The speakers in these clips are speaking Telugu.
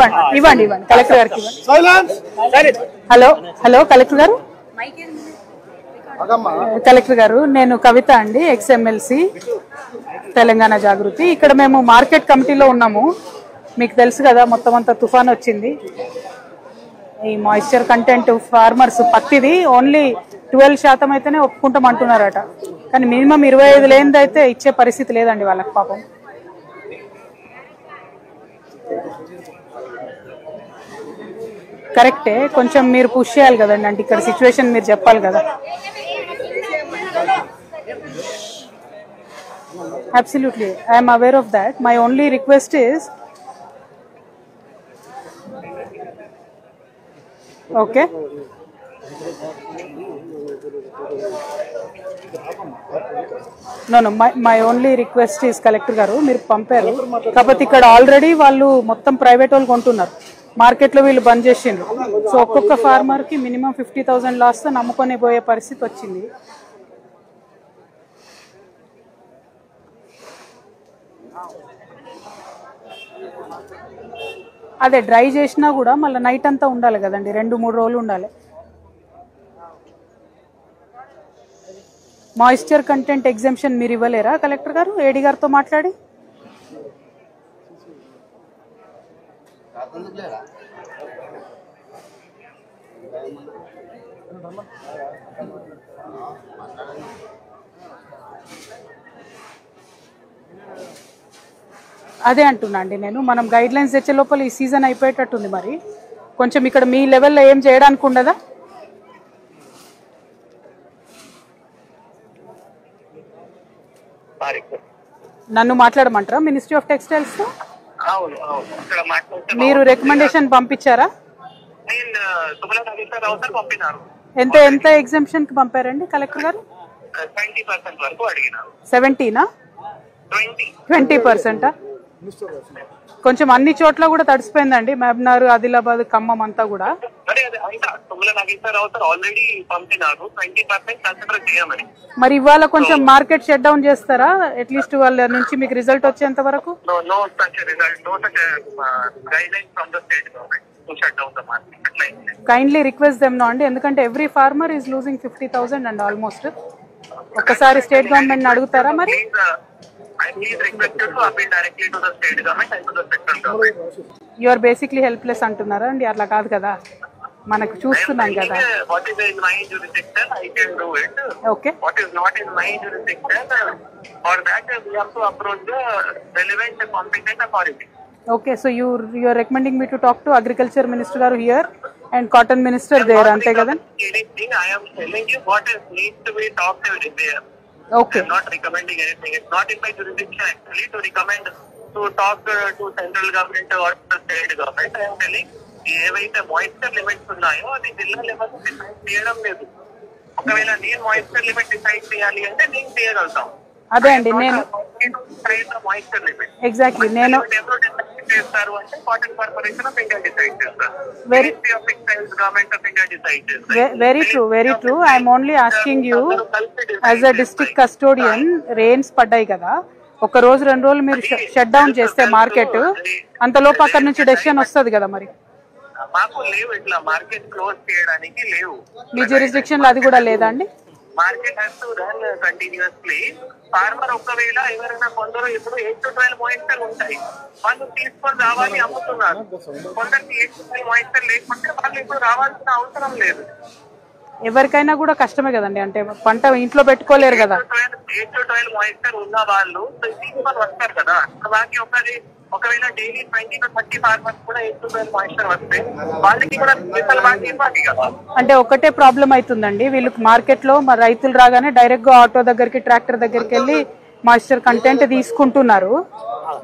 గారికి ఇవ్వండి కలెక్టర్ గారికి ఇవ్వండి. హలో కలెక్టర్ గారు. కలెక్టర్ గారు, నేను కవిత అండి, ఎక్స్ఎమ్మెల్సీ తెలంగాణ జాగృతి. ఇక్కడ మేము మార్కెట్ కమిటీలో ఉన్నాము. మీకు తెలుసు కదా, మొత్తం అంతా తుఫాన్ వచ్చింది. ఈ మాయిశ్చర్ కంటెంట్ ఫార్మర్స్ పత్తిది ఓన్లీ 12% అయితేనే ఒప్పుకుంటామంటున్నారట. కానీ మినిమం 25 లేనిదైతే ఇచ్చే పరిస్థితి లేదండి వాళ్ళకి పాపం. కరెక్టే, కొంచెం మీరు పుష్ చేయాలి కదండి. అంటే ఇక్కడ సిచ్యువేషన్ మీరు చెప్పాలి కదా. Absolutely, I am aware of that. My only request is, okay, no, my only request is collector గారు, మీరు పంపారు కాకపోతే ఇక్కడ ఆల్రెడీ వాళ్ళు మొత్తం ప్రైవేట్ వాళ్ళు కొంటున్నారు. మార్కెట్లో వీళ్ళు బంద్ చేసిండ్రు. సో ఒక్కొక్క ఫార్మర్కి మినిమం 50,000 లాస్తో నమ్ముకొని పోయే పరిస్థితి వచ్చింది. అదే డ్రై చేసినా కూడా మళ్ళీ నైట్ అంతా ఉండాలి కదండి, 2-3 రోజులు ఉండాలి. మాయిశ్చర్ కంటెంట్ ఎగ్జామ్షన్ మీరు ఇవ్వలేరా కలెక్టర్ గారు, ఏడీ గారితో మాట్లాడి? అదే అంటున్నా అండి నేను, మనం గైడ్ లైన్స్ తెచ్చే లోపల ఈ సీజన్ అయిపోయేటట్టుంది. మరి కొంచెం ఇక్కడ మీ లెవెల్లో ఏం చేయడానికి ఉండదా? నన్ను మాట్లాడమంటారా మినిస్ట్రీ ఆఫ్ టెక్స్టైల్స్ తో? మీరు రికమెండేషన్ పంపించారా? ఎంత ఎగ్జామ్షన్ కి పంపారండి కలెక్టర్ గారు? 70నా 20%? కొంచెం అన్ని చోట్ల కూడా తడిసిపోయిందండి, మహబూబ్నగర్, ఆదిలాబాద్, ఖమ్మం అంతా కూడా. మరి ఇవాళ కొంచెం మార్కెట్ షట్ డౌన్ చేస్తారా అట్లీస్ట్ వాళ్ళ నుంచి మీకు రిజల్ట్ వచ్చేంత వరకు? కైండ్లీ రిక్వెస్ట్ దెమ్ నో అండి, ఎందుకంటే every farmer is losing 50,000 and almost. ఒక్కసారి స్టేట్ గవర్నమెంట్ అడుగుతారా మరి? యు ఆర్ బేసిక్లీ హెల్ప్లెస్ అంటున్నారా అండి? అట్లా కాదు కదా, మనకు చూస్తున్నాం కదా. Okay, okay, so you are recommending me to talk to agriculture minister గారు here and cotton minister there, అంతే కదా? Okay. I'm not recommending anything. It's not in my jurisdiction actually to recommend to talk to central government or the state government. I am telling ఏవైతే మాయిశ్చర్ లిమిట్స్ ఉన్నాయో అది జిల్లా లెవెల్ డిసైడ్ చేయడం లేదు. ఒకవేళ నేను మాయిశ్చర్ లిమిట్ డిసైడ్ చేయాలి అంటే నేను చేయగలుగుతాం. అదే అండి, నేను మాయిశ్చర్ లిమిట్ ఎగ్జాక్ట్లీ నేను చేస్తారు అంటే cotton corporation of India decide చేస్తారు. Very true. I'm only asking you as a district custodian, rains పడ్డాయి కదా, ఒక రోజు 2 రోజులు మీరు షట్ డౌన్ చేస్తే మార్కెట్, అంతలోపు అక్కడ నుంచి డెసిషన్ వస్తుంది కదా. మరి మాకు లేవు, ఇట్లా మార్కెట్ క్లోజ్ చేయడానికి లేవు. మీ జ్యూరిస్డిక్షన్ లో అది కూడా లేదా అండి? Market has to run continuously. Farmer ఒకవేళ ఎవరైనా కొందరు ఇప్పుడు 8 to 12 మాయిశ్చర్ ఉంటాయి, వాళ్ళు తీసుకొని రావాలి, అమ్ముతున్నారు. కొందరికి 8 to 12 మాయిశ్చర్ లేకుంటే వాళ్ళు ఇప్పుడు రావాల్సిన అవసరం లేదు. ఎవరికైనా కూడా కష్టమే కదండి, అంటే పంట ఇంట్లో పెట్టుకోలేరు కదా. 8 to 12 మాయిశ్చర్ ఉన్న వాళ్ళు తీసుకొని వస్తారు కదా. అలాగే ఒకవేళ డైలీ 20 to 30 ఫార్మర్స్ కూడా 8 to 12 మాయిశ్చర్ వస్తే వాళ్ళకి కూడా స్పెషల్ వాటి ఇవ్వాలి కదా. అంటే ఒకటే ప్రాబ్లం అవుతుందండి, వీళ్ళకి మార్కెట్ లో మరి రైతులు రాగానే డైరెక్ట్ గా ఆటో దగ్గరికి, ట్రాక్టర్ దగ్గరికి వెళ్ళి మాయిశ్చర్ కంటెంట్ తీసుకుంటున్నారు.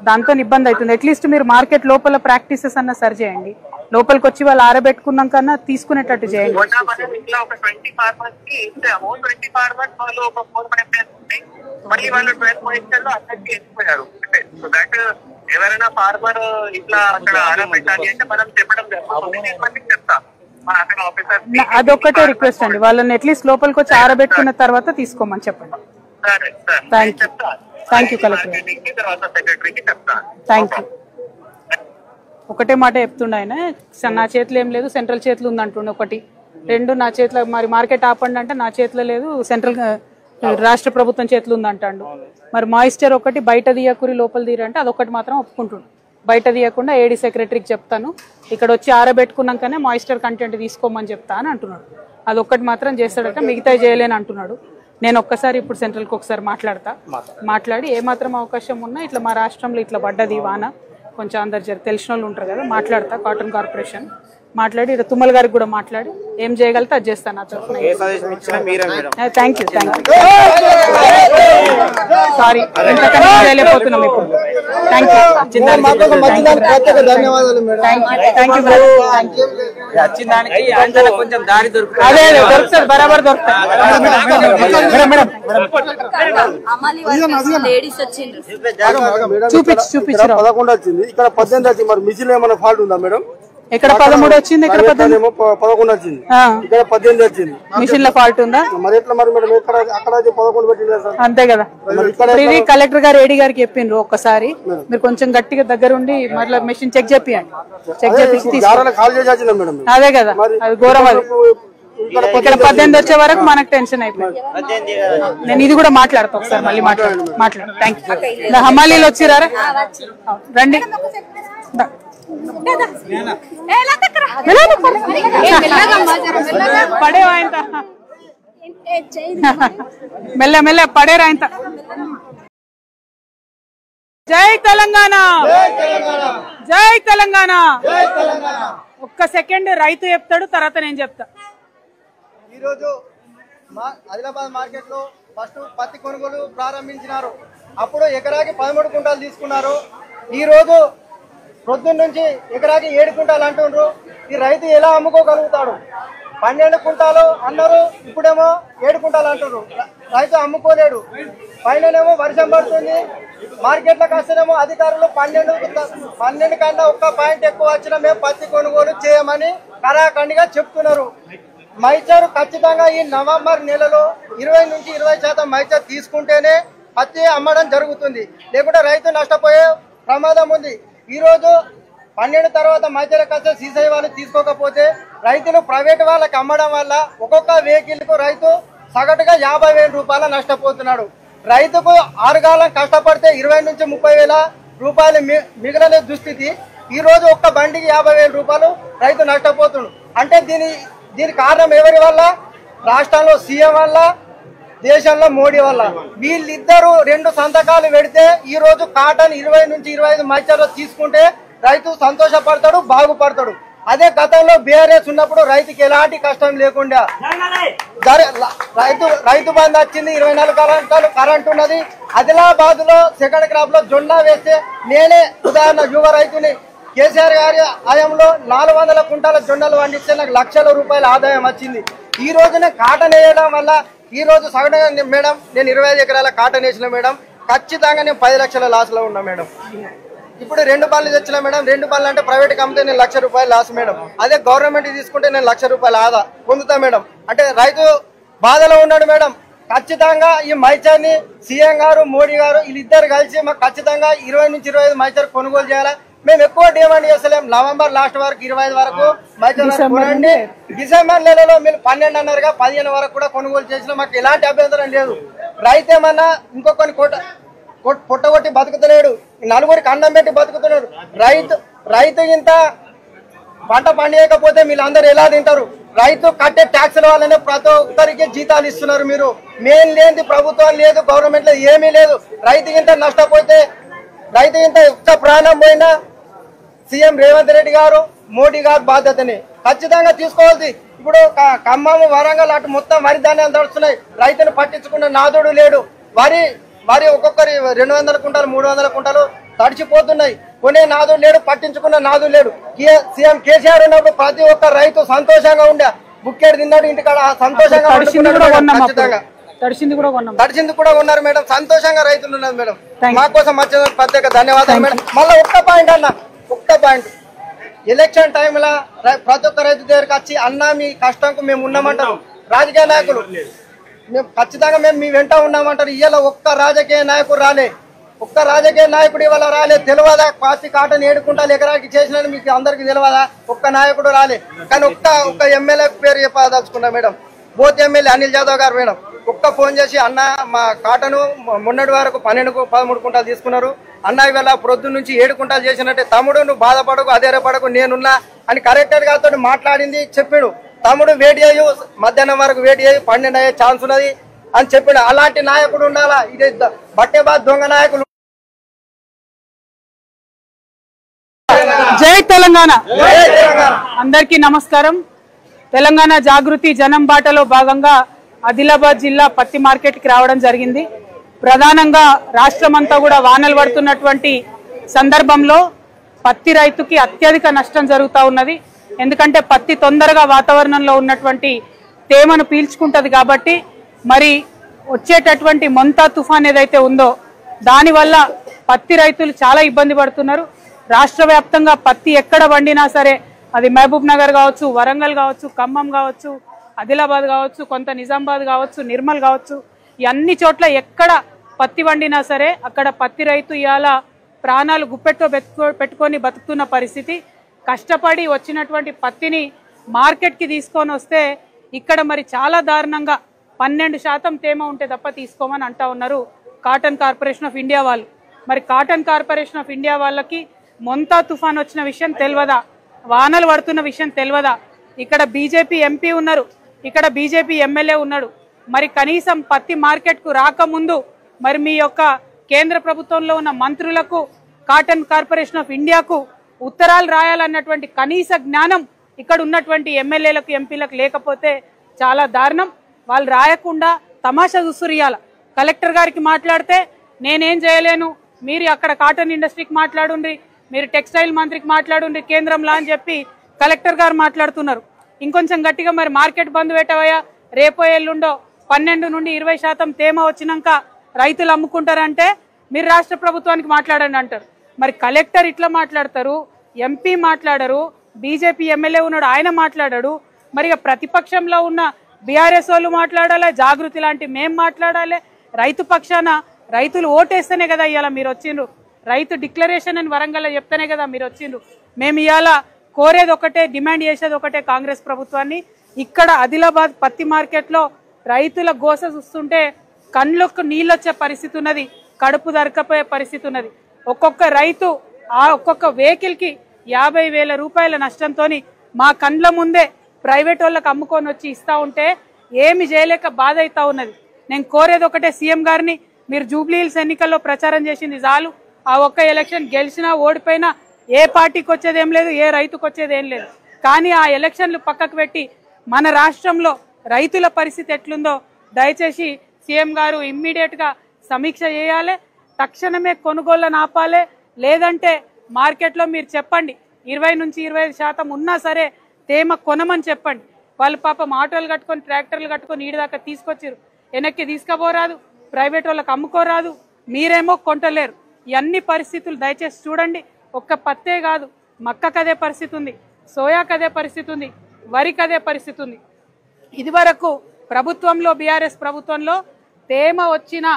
దాంతో ఇబ్బంది అవుతుంది. అట్లీస్ట్ మీరు మార్కెట్ లోపల ప్రాక్టీసెస్ అన్న సరి చేయండి, లోపలికి వచ్చి వాళ్ళు ఆరబెట్టుకున్నాం కన్నా తీసుకునేటట్టు చేయండి. ఇట్లా ఒక 20 ఫార్మర్స్ కి ఇచ్చాము, 20 ఫార్మర్స్ వాళ్ళు ఒక 4-5 days ఉంటే మళ్ళీ వాళ్ళు 12 మాయిశ్చర్ లో అక్కడికి వెళ్ళిపోయారు. సో దట్ ఎవరైనా ఫార్మర్ ఇట్లా అక్కడ ఆరబెట్టాలి అంటే మనం చెప్పడం జరుగుతుంది, చెప్తా అక్కడ ఆఫీసర్. అదొక్కటే రిక్వెస్ట్ అండి, వాళ్ళని అట్లీస్ట్ లోపలికి వచ్చి ఆరబెట్టుకున్న తర్వాత తీసుకోమని చెప్పండి. Thank you collector. తర్వాత సెక్రటరీకి చెప్తా. Thank you. ఒకటే మాట చెప్తుండే ఆయన, నా చేతిలో ఏం లేదు సెంట్రల్ చేతిలో ఉంది అంటుండే ఒకటి. రెండు నా చేతిలో మరి మార్కెట్ ఆపండి అంటే నా చేతిలో లేదు సెంట్రల్ రాష్ట్ర ప్రభుత్వం చేతిలో ఉంది అంటాడు. మరి మాయిశ్చర్ ఒకటి బయట తీయకూరి లోపల తీరంటే అదొకటి మాత్రం ఒప్పుకుంటుండు. బయట తీయకుండా ఏడీ సెక్రటరీకి చెప్తాను, ఇక్కడ వచ్చి ఆరబెట్టుకున్నాకనే మాయిశ్చర్ కంటెంట్ తీసుకోమని చెప్తా అని అంటున్నాడు. అదొక్కటి మాత్రం చేస్తాడట, మిగతా చేయలేని అంటున్నాడు. నేను ఒక్కసారి ఇప్పుడు సెంట్రల్కి ఒకసారి మాట్లాడి ఏమాత్రం అవకాశం ఉన్నా ఇట్లా మా రాష్ట్రంలో ఇట్లా పడ్డది వాన, కొంచెం అందరు తెలిసిన వాళ్ళు ఉంటారు కదా, మాట్లాడతా కాటన్ కార్పొరేషన్ మాట్లాడి ఇక్కడ తుమ్మల గారికి కూడా మాట్లాడి ఏం చేయగలితే అది చేస్తాను నా తరఫున. థ్యాంక్ యూ సారీ ఇంతకన్నా చేయలేకపోతున్నాం ఇప్పుడు. థ్యాంక్ యూ అదే దొరుకుతుంది బరాబర్ దొరుకుతుంది. చూపించు 11 వచ్చింది, ఇక్కడ 18 వచ్చింది. మరి మిషన్ ఏమైనా ఫాల్ట్ ఉందా మేడం? ఇక్కడ 13 వచ్చింది, ఇక్కడ 11 వచ్చింది, ఇక్కడ 18 వచ్చింది. మిషన్ లో ఫాల్ట్ ఉందా? మరి ఎట్లా మరి మేడం? అక్కడ 11 పెట్టింది సార్. అంతే కదా. ఇది కలెక్టర్ గారు ఏడీ గారికి చెప్పిండ్రు, ఒక్కసారి మీరు కొంచెం గట్టిగా దగ్గర ఉండి మళ్ళీ మెషిన్ చెక్ చేపియండి. చెక్ చేపించి అదే కదా, అది ఘోరం. అది ఇక్కడ 18 వచ్చే వరకు మనకు టెన్షన్ అయిపోయింది. నేను ఇది కూడా మాట్లాడతా ఒకసారి, మళ్ళీ మాట్లాడు. Thank you. హమాలీలు వచ్చిరారా? రండి. పడేవా ఇంత మెల్ల మెల్ల పడేరా ఇంత. జై తెలంగాణ, జై తెలంగాణ. ఒక్క సెకండ్ రైతు చెప్తాడు, తర్వాత నేను చెప్తా. ఈరోజు ఆదిలాబాద్ మార్కెట్ లో ఫస్ట్ పత్తి కొనుగోలు ప్రారంభించినారు. అప్పుడు ఎకరాకి 13 కుంటాలు తీసుకున్నారు. ఈ రోజు పొద్దున్న నుంచి ఎకరాకి 7 కుంటాలు అంటుండ్రు. ఈ రైతు ఎలా అమ్ముకోగలుగుతాడు? 12 కుంటాలు అన్నారు, ఇప్పుడేమో 7 కుంటాలు అంటున్నారు. రైతు అమ్ముకోలేడు. పైననేమో వర్షం పడుతుంది, మార్కెట్లకు వస్తేనేమో అధికారులు 12 కన్నా ఒక్క పాయింట్ ఎక్కువ వచ్చినా మేము పత్తి కొనుగోలు చేయమని కరాఖండిగా చెప్తున్నారు. మైచర్ ఖచ్చితంగా ఈ నవంబర్ నెలలో 20 నుంచి 20% మైచర్ తీసుకుంటేనే పత్తి అమ్మడం జరుగుతుంది, లేకుంటే రైతు నష్టపోయే ప్రమాదం ఉంది. ఈ రోజు 12 తర్వాత మైచర్ ఖర్చు సీసీ వాళ్ళు తీసుకోకపోతే రైతులు ప్రైవేట్ వాళ్ళకి అమ్మడం వల్ల ఒక్కొక్క వెహికల్ కు రైతు సగటుగా 50,000 రూపాయలు నష్టపోతున్నాడు. రైతుకు 6 కాలం కష్టపడితే 20 నుంచి 30,000 రూపాయలు మిగిలిన దుస్థితి. ఈ రోజు ఒక్క బండికి 50,000 రూపాయలు రైతు నష్టపోతున్నాడు. అంటే దీని కారణం ఎవరి వల్ల? రాష్ట్రంలో సీఎం వల్ల, దేశంలో మోడీ వల్ల. వీళ్ళిద్దరూ 2 సంతకాలు పెడితే ఈ రోజు కాటన్ 20 నుంచి 25 మైచర్లు తీసుకుంటే రైతు సంతోషపడతాడు, బాగుపడతాడు. అదే గతంలో బీఆర్ఎస్ ఉన్నప్పుడు రైతుకి ఎలాంటి కష్టం లేకుండా రైతు బంధు వచ్చింది, 24 గంటలు కరెంట్ ఉన్నది. ఆదిలాబాద్ లో సెకండ్ క్రాప్ లో జొన్న వేస్తే నేనే ఉదాహరణ యువ రైతుని. కేసీఆర్ గారి హయాంలో 400 కుంటాల జొన్నలు పండిస్తే నాకు లక్షల రూపాయల ఆదాయం వచ్చింది. ఈ రోజున కాటన్ వేయడం వల్ల ఈ రోజు సగటుగా మేడం నేను 25 ఎకరాల కాటన్ వేసిన మేడం, ఖచ్చితంగా నేను 10 లక్షల లాస్ లో ఉన్నా మేడం. ఇప్పుడు 2 బళ్ళు తెచ్చిన మేడం, 2 బళ్ళు అంటే ప్రైవేట్ కంపెనీ నేను 1,00,000 రూపాయలు లాస్ మేడం. అదే గవర్నమెంట్ తీసుకుంటే నేను 1,00,000 రూపాయల ఆదా పొందుతా మేడం. అంటే రైతు బాధలో ఉన్నాడు మేడం. ఖచ్చితంగా ఈ మైచర్ని సీఎం గారు, మోడీ గారు వీళ్ళిద్దరు కలిసి మాకు ఖచ్చితంగా 20 నుంచి 25 మైచర్ కొనుగోలు చేయాలి. మేము ఎక్కువ డిమాండ్ చేస్తలేం. నవంబర్ లాస్ట్ వరకు 25 వరకు మైచర్ కొనండి. డిసెంబర్ నెలలో మీరు 12 అన్నారుగా, 15 వరకు కూడా కొనుగోలు చేసినా మాకు ఎలాంటి అభ్యంతరం లేదు. రైతు ఏమన్నా ఇంకొకరిని పొట్టగొట్టి బతుకుతలేడు, నలుగురికి అన్నం పెట్టి బతుకుతున్నాడు. రైతు ఇంత పంట పండియకపోతే వీళ్ళందరూ ఎలా తింటారు? రైతు కట్టే ట్యాక్సుల వల్లనే ప్రతి ఒక్కరికి జీతాలు ఇస్తున్నారు. మీరు మెయిన్ లేని ప్రభుత్వం లేదు, గవర్నమెంట్ లేదు, ఏమీ లేదు. రైతు ఇంత నష్టపోతే, రైతు ఇంత ఒక్క ప్రాణం పోయినా సీఎం రేవంత్ రెడ్డి గారు, మోడీ గారు బాధ్యతని ఖచ్చితంగా తీసుకోవాల్సి. ఇప్పుడు ఖమ్మం, వరంగల్ అటు మొత్తం వరి ధాన్యాలు తడుస్తున్నాయి. రైతును పట్టించుకున్న నాదుడు లేడు. వరి ఒక్కొక్కరి 200 కుంటాలు 300 కుంటాలు తడిచిపోతున్నాయి. కొనే నాదుడు లేడు, పట్టించుకున్న నాదుడు లేడు. సీఎం కేసీఆర్ ఉన్నప్పుడు ప్రతి ఒక్క రైతు సంతోషంగా ఉండే, బుక్కేడు తిన్నాడు ఇంటికాడ సంతోషంగా. తడిచింది కూడా ఉన్నారు మేడం. సంతోషంగా రైతులు ఉన్నారు మేడం. మా కోసం వచ్చిన ప్రత్యేక ధన్యవాదాలు మేడం. మళ్ళీ ఒక్క పాయింట్ ఎలక్షన్ టైంలో ప్రతి ఒక్క రైతు దగ్గరికి వచ్చి అన్నా మీ కష్టంకు మేము ఉన్నామంటారు రాజకీయ నాయకులు. మేము ఖచ్చితంగా మేము మీ వెంట ఉన్నామంటారు. ఇవాళ ఒక్క రాజకీయ నాయకుడు రాలే, ఒక్క రాజకీయ నాయకుడు ఇవాళ రాలేదు. తెలియదా పార్టీ కాటన్ 7 కుంటాలు ఎకరాకి చేసినని మీకు అందరికి తెలియదా? ఒక్క నాయకుడు రాలే. కానీ ఒక్క ఎమ్మెల్యే పేరు చెప్పదలుచుకున్నా madam. Both MLA Anil Yadav గారు మేడం ఒక్క ఫోన్ చేసి అన్న మా కాటను మొన్నటి వరకు 12-13 కుంటాలు తీసుకున్నారు అన్న, ఇవాళ ప్రొద్దు నుంచి 7 కుంటాలు చేసినట్టే. తమ్ముడు నువ్వు బాధపడకు, అధైర్యపడకు, నేనున్నా అని కలెక్టర్ గారితో మాట్లాడింది చెప్పాడు. తమ్ముడు వెయిట్ చేయు, మధ్యాహ్నం వరకు వెయిట్ చేయు, 12 అయ్యే ఛాన్స్ ఉన్నది అని చెప్పాడు. అలాంటి నాయకుడు ఉండాలా? ఇది బట్టేబాద్ దొంగ నాయకులు. జై తెలంగాణ. అందరికీ నమస్కారం. తెలంగాణ జాగృతి జనం బాటలో భాగంగా ఆదిలాబాద్ జిల్లా పత్తి మార్కెట్ కి రావడం జరిగింది. ప్రధానంగా రాష్ట్రమంతా కూడా వానలు పడుతున్నటువంటి సందర్భంలో పత్తి రైతుకి అత్యధిక నష్టం జరుగుతూ ఉన్నది. ఎందుకంటే పత్తి తొందరగా వాతావరణంలో ఉన్నటువంటి తేమను పీల్చుకుంటది కాబట్టి మరి వచ్చేటటువంటి మొంతా తుఫాన్ ఏదైతే ఉందో దానివల్ల పత్తి రైతులు చాలా ఇబ్బంది పడుతున్నారు. రాష్ట్ర వ్యాప్తంగా పత్తి ఎక్కడ వండినా సరే, అది మహబూబ్ నగర్ కావచ్చు, వరంగల్ కావచ్చు, ఖమ్మం కావచ్చు, ఆదిలాబాద్ కావచ్చు, కొంత నిజామాబాద్ కావచ్చు, నిర్మల్ కావచ్చు, ఈ అన్ని చోట్ల ఎక్కడ పత్తి వండినా సరే అక్కడ పత్తి రైతు ఇవాళ ప్రాణాలు గుప్పెట్లో పెట్టుకొని బతుకుతున్న పరిస్థితి. కష్టపడి వచ్చినటువంటి పత్తిని మార్కెట్కి తీసుకొని వస్తే ఇక్కడ మరి చాలా దారుణంగా 12% తేమ ఉంటే తప్ప తీసుకోమని అంటా ఉన్నారు కాటన్ కార్పొరేషన్ ఆఫ్ ఇండియా వాళ్ళు. మరి కాటన్ కార్పొరేషన్ ఆఫ్ ఇండియా వాళ్ళకి మొంతా తుఫాన్ వచ్చిన విషయం తెలియదా? వానలు పడుతున్న విషయం తెలియదా? ఇక్కడ బీజేపీ ఎంపీ ఉన్నారు, ఇక్కడ బీజేపీ ఎమ్మెల్యే ఉన్నాడు. మరి కనీసం పత్తి మార్కెట్కు రాకముందు మరి మీ యొక్క కేంద్ర ప్రభుత్వంలో ఉన్న మంత్రులకు, కాటన్ కార్పొరేషన్ ఆఫ్ ఇండియాకు ఉత్తరాలు రాయాలన్నటువంటి కనీస జ్ఞానం ఇక్కడ ఉన్నటువంటి ఎమ్మెల్యేలకు, ఎంపీలకు లేకపోతే చాలా దారుణం. వాళ్ళు రాయకుండా తమాషా చూస్తురియాల. కలెక్టర్ గారికి మాట్లాడితే నేనేం చేయలేను, మీరు అక్కడ కాటన్ ఇండస్ట్రీకి మాట్లాడుండ్రి, మీరు టెక్స్టైల్ మంత్రికి మాట్లాడుండ్రి కేంద్రంలో అని చెప్పి కలెక్టర్ గారు మాట్లాడుతున్నారు. ఇంకొంచెం గట్టిగా మరి మార్కెట్ బంద్ పెట్టవయ్యా, రేపో ఎల్లుండో 12 నుండి 20% తేమ వచ్చినాక రైతులు అమ్ముకుంటారంటే మీరు రాష్ట్ర ప్రభుత్వానికి మాట్లాడండి అంటారు. మరి కలెక్టర్ ఇట్లా మాట్లాడతారు, ఎంపీ మాట్లాడరు, బీజేపీ ఎమ్మెల్యే ఉన్నాడు ఆయన మాట్లాడాడు. మరి ప్రతిపక్షంలో ఉన్న బీఆర్ఎస్ వాళ్ళు మాట్లాడాలి, జాగృతి లాంటి మేం మాట్లాడాలి. రైతు పక్షాన రైతులు ఓటేస్తేనే కదా ఇవాళ మీరు వచ్చిండ్రు. రైతు డిక్లరేషన్ అని వరంగల్లో చెప్తేనే కదా మీరు వచ్చిండ్రు. మేము ఇవాళ కోరేది ఒకటే, డిమాండ్ చేసేది ఒకటే కాంగ్రెస్ ప్రభుత్వాన్ని. ఇక్కడ ఆదిలాబాద్ పత్తి మార్కెట్లో రైతుల గోస చూస్తుంటే కళ్ళకు నీళ్ళు వచ్చే పరిస్థితి ఉన్నది, కడుపు దరకపోయే పరిస్థితి ఉన్నది. ఒక్కొక్క రైతు ఒక్కొక్క వెహికల్ కి 50,000 రూపాయల నష్టంతో మా కండ్ల ముందే ప్రైవేట్ వాళ్ళకి అమ్ముకొని వచ్చి ఇస్తా ఉంటే ఏమి చేయలేక బాధ అవుతా ఉన్నది. నేను కోరేది ఒకటే, సీఎం గారిని, మీరు జూబ్లీ హిల్స్ ఎన్నికల్లో ప్రచారం చేసింది చాలు. ఆ ఒక్క ఎలక్షన్ గెలిచినా ఓడిపోయినా ఏ పార్టీకి వచ్చేదేం లేదు, ఏ రైతుకు వచ్చేదేం లేదు. కానీ ఆ ఎలక్షన్లు పక్కకు పెట్టి మన రాష్ట్రంలో రైతుల పరిస్థితి ఎట్లుందో దయచేసి సీఎం గారు ఇమ్మీడియట్ గా సమీక్ష చేయాలి. తక్షణమే కొనుగోళ్లను ఆపాలి. లేదంటే మార్కెట్లో మీరు చెప్పండి 20 నుంచి 25% ఉన్నా సరే తేమ కొనమని చెప్పండి. వాళ్ళు పాపం ఆటోలు కట్టుకొని, ట్రాక్టర్లు కట్టుకొని ఈడి దాకా తీసుకొచ్చారు. వెనక్కి తీసుకుపోరాదు, ప్రైవేట్ వాళ్ళకి అమ్ముకోరాదు, మీరేమో కొంటలేరు. ఇవన్నీ పరిస్థితులు దయచేసి చూడండి. ఒక్క పత్తే కాదు, మక్కకు అదే పరిస్థితి ఉంది, సోయాకు అదే పరిస్థితి ఉంది, వరికి అదే పరిస్థితి ఉంది. ఇదివరకు ప్రభుత్వంలో, బీఆర్ఎస్ ప్రభుత్వంలో తేమ వచ్చినా,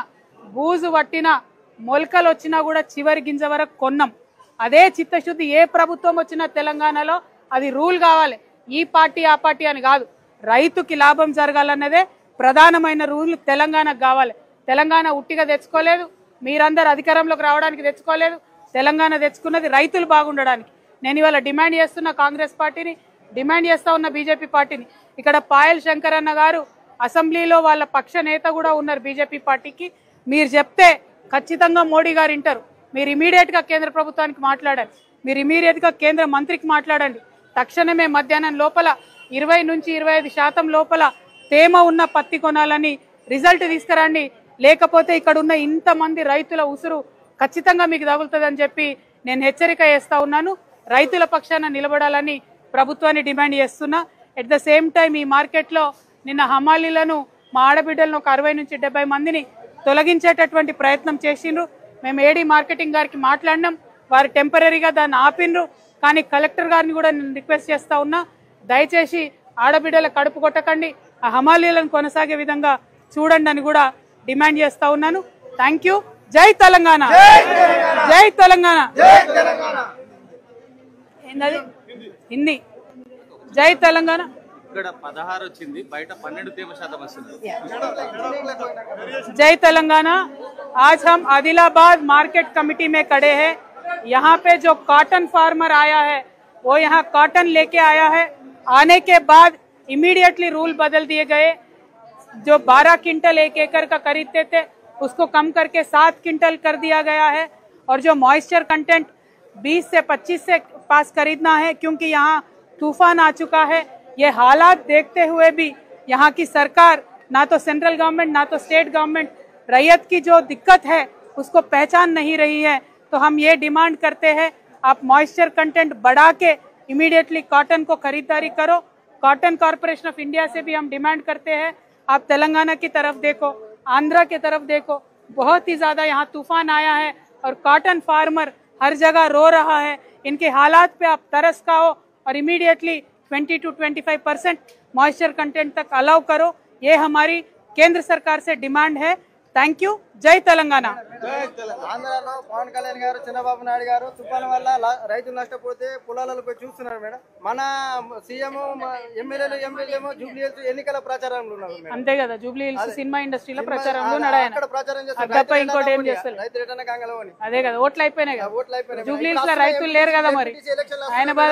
బూజు పట్టినా, మొలకలు వచ్చినా కూడా చివరి గింజ వరకు కొన్నాం. అదే చిత్తశుద్ధి ఏ ప్రభుత్వం వచ్చినా తెలంగాణలో అది రూల్ కావాలి. ఈ పార్టీ ఆ పార్టీ అని కాదు, రైతుకి లాభం జరగాలన్నదే ప్రధానమైన రూల్ తెలంగాణకు కావాలి. తెలంగాణ ఉట్టిగా తెచ్చుకోలేదు, మీరందరూ అధికారంలోకి రావడానికి తెచ్చుకోలేదు. తెలంగాణ తెచ్చుకున్నది రైతులు బాగుండడానికి. నేను ఇవాళ డిమాండ్ చేస్తున్న కాంగ్రెస్ పార్టీని, డిమాండ్ చేస్తా ఉన్న బీజేపీ పార్టీని. ఇక్కడ పాయల్ శంకర్ అన్న గారు అసెంబ్లీలో వాళ్ళ పక్ష నేత కూడా ఉన్నారు బీజేపీ పార్టీకి. మీరు చెప్తే ఖచ్చితంగా మోడీ గారు వింటారు. మీరు ఇమీడియట్ గా కేంద్ర ప్రభుత్వానికి మాట్లాడాలి, మీరు ఇమీడియట్ గా కేంద్ర మంత్రికి మాట్లాడండి. తక్షణమే మధ్యాహ్నం లోపల 20 నుంచి 25% లోపల తేమ ఉన్న పత్తి కొనాలని రిజల్ట్ తీసుకురండి. లేకపోతే ఇక్కడ ఉన్న ఇంతమంది రైతుల ఉసురు ఖచ్చితంగా మీకు తగులుతుందని చెప్పి నేను హెచ్చరిక చేస్తా ఉన్నాను. రైతుల పక్షాన నిలబడాలని ప్రభుత్వాన్ని డిమాండ్ చేస్తున్నా. ఎట్ ద సేమ్ టైం ఈ మార్కెట్లో నిన్న హమాలీలను, మా ఆడబిడ్డలను ఒక 60 నుంచి 70 మందిని తొలగించేటటువంటి ప్రయత్నం చేసిండ్రు. మేము ఏడీ మార్కెటింగ్ గారికి మాట్లాడినాం, వారు టెంపరీగా దాన్ని ఆపిండ్రు. కానీ కలెక్టర్ గారిని కూడా నేను రిక్వెస్ట్ చేస్తా ఉన్నా, దయచేసి ఆడబిడ్డల కడుపు కొట్టకండి, ఆ హమాలీలను కొనసాగే విధంగా చూడండి అని కూడా డిమాండ్ చేస్తా ఉన్నాను. Thank you. జై తెలంగాణ, జై తెలంగాణ. ఏంటది హిందీ? జై తెలంగాణ. ఇక్కడ 16 వచ్చింది, బయట 12% వస్తుంది. जय तेलंगाना. आज हम आदिलाबाद मार्केट कमेटी में खड़े हैं. यहाँ पे जो कॉटन फार्मर आया है वो यहाँ कॉटन लेके आया है. आने के बाद इमीडिएटली रूल बदल दिए गए. जो 12 क्विंटल एक एकड़ का खरीदते थे उसको कम करके 7 क्विंटल कर दिया गया है. और जो मॉइस्चर कंटेंट 20 से 25 से पास खरीदना है, क्योंकि यहाँ तूफान आ चुका है. ये हालात देखते हुए भी यहाँ की सरकार, ना तो सेंट्रल गवर्नमेंट ना तो स्टेट गवर्नमेंट, रैयत की जो दिक्कत है उसको पहचान नहीं रही है. तो हम ये डिमांड करते हैं, आप मॉइस्चर कंटेंट बढ़ा के इमीडिएटली कॉटन को खरीदारी करो. कॉटन कॉरपोरेशन ऑफ इंडिया से भी हम डिमांड करते हैं, आप तेलंगाना की तरफ देखो, आंध्रा की तरफ देखो, बहुत ही ज्यादा यहाँ तूफान आया है और कॉटन फार्मर हर जगह रो रहा है. इनके हालात पे आप तरस खाओ और इमीडिएटली 20 to 25% मॉइस्चर कंटेंट तक अलाउ करो. ये हमारी केंद्र सरकार से डिमांड है. Thank you. జై తెలంగాణ. ఆంధ్రాలో పవన్ కళ్యాణ్ గారు, చంద్రబాబు నాయుడు గారు తుఫాను వల్ల రైతులు నష్టపోతే పొలాలలో పోయి చూస్తున్నారు మేడం. మన సీఎం, ఎమ్మెల్యేలు జూబ్లీ హిల్స్ ఎన్నికల ప్రచారంలో ఉన్నారు మేడం. అంతే కదా, జూబ్లీ హిల్స్ సినిమా ఇండస్ట్రీలో ప్రచారంలో నడాయన. అక్కడ ప్రచారం చేస్తారు. తప్ప ఇంకోటి ఏం చేస్తారు? రైతు రిటర్న్ గంగలో అదే కదా, ఓట్లు అయిపోయినాయి కదా. ఓట్లు అయిపోయినాయి. జూబ్లీ హిల్స్ లో రైతులు లేరు కదా మరి. ఆయన బాధ